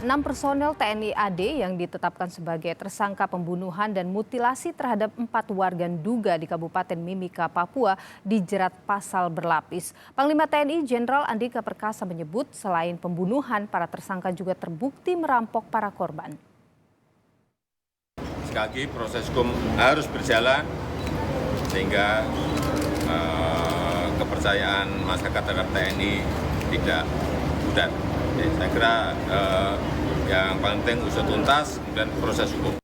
6 personel TNI AD yang ditetapkan sebagai tersangka pembunuhan dan mutilasi terhadap 4 warga Nduga di Kabupaten Mimika, Papua dijerat pasal berlapis. Panglima TNI Jenderal Andika Perkasa menyebut selain pembunuhan, para tersangka juga terbukti merampok para korban. Sekali lagi proses hukum harus berjalan sehingga kepercayaan masyarakat terhadap TNI tidak pudar. Saya kira yang paling penting usut tuntas dan proses hukum.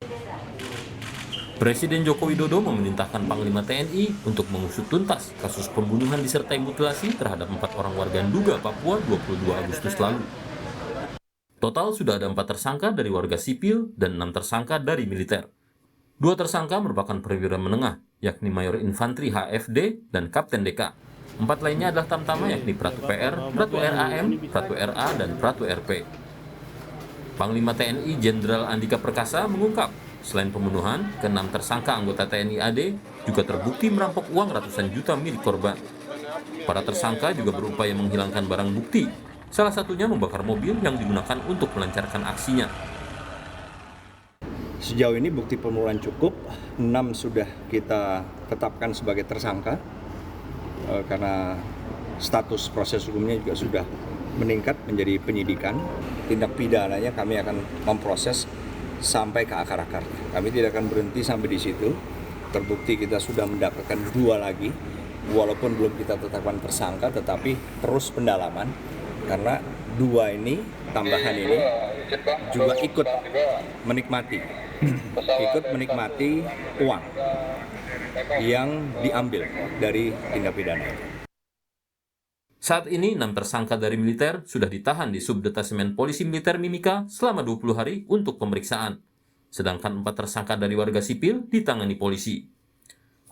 Presiden Joko Widodo memerintahkan Panglima TNI untuk mengusut tuntas kasus pembunuhan disertai mutilasi terhadap 4 orang warga Nduga, Papua 22 Agustus lalu. Total sudah ada 4 tersangka dari warga sipil dan 6 tersangka dari militer. 2 tersangka merupakan perwira menengah, yakni Mayor Infantri HFD dan Kapten DK. 4 lainnya adalah tamtama yakni Pratu PR, Pratu RAM, Pratu RA, dan Pratu RP. Panglima TNI Jenderal Andika Perkasa mengungkap, selain pembunuhan, ke-6 tersangka anggota TNI AD juga terbukti merampok uang ratusan juta milik korban. Para tersangka juga berupaya menghilangkan barang bukti, salah satunya membakar mobil yang digunakan untuk melancarkan aksinya. Sejauh ini bukti permulaan cukup, 6 sudah kita tetapkan sebagai tersangka karena status proses hukumnya juga sudah meningkat menjadi penyidikan. Tindak pidananya kami akan memproses sampai ke akar-akarnya. Kami tidak akan berhenti sampai di situ. Terbukti kita sudah mendapatkan 2 lagi, walaupun belum kita tetapkan tersangka, tetapi terus pendalaman karena 2 ini, tambahan ini juga ikut menikmati uang yang diambil dari tindak pidana. Saat ini 6 tersangka dari militer sudah ditahan di Subdetasemen Polisi Militer Mimika selama 20 hari untuk pemeriksaan. Sedangkan 4 tersangka dari warga sipil ditangani polisi.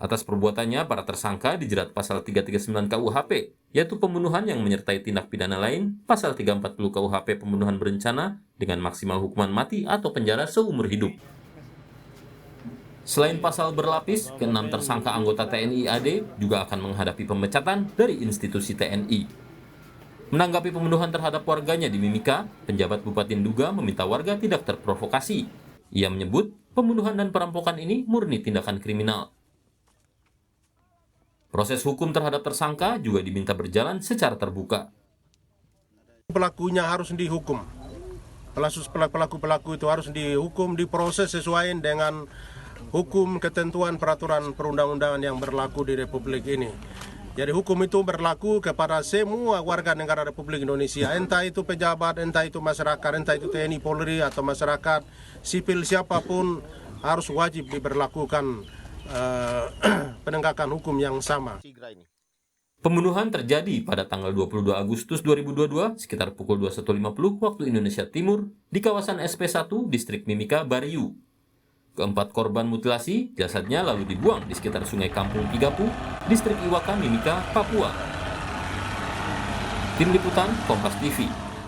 Atas perbuatannya, para tersangka dijerat pasal 339 KUHP, yaitu pembunuhan yang menyertai tindak pidana lain, pasal 340 KUHP pembunuhan berencana dengan maksimal hukuman mati atau penjara seumur hidup. Selain pasal berlapis, ke-6 tersangka anggota TNI AD juga akan menghadapi pemecatan dari institusi TNI. Menanggapi pembunuhan terhadap warganya di Mimika, penjabat Bupati Nduga meminta warga tidak terprovokasi. Ia menyebut pembunuhan dan perampokan ini murni tindakan kriminal. Proses hukum terhadap tersangka juga diminta berjalan secara terbuka. Pelakunya harus dihukum. Pelaku-pelaku itu harus dihukum, diproses sesuai dengan hukum, ketentuan, peraturan perundang-undangan yang berlaku di Republik ini. Jadi hukum itu berlaku kepada semua warga negara Republik Indonesia, entah itu pejabat, entah itu masyarakat, entah itu TNI, Polri, atau masyarakat sipil, siapapun harus wajib diberlakukan penegakan hukum yang sama. Pembunuhan terjadi pada tanggal 22 Agustus 2022 sekitar pukul 21.50 waktu Indonesia Timur di kawasan SP1 Distrik Mimika, Bariu. Keempat korban mutilasi, jasadnya lalu dibuang di sekitar Sungai Kampung Tigapu, Distrik Iwaka, Mimika, Papua. Tim Liputan, Kompas TV.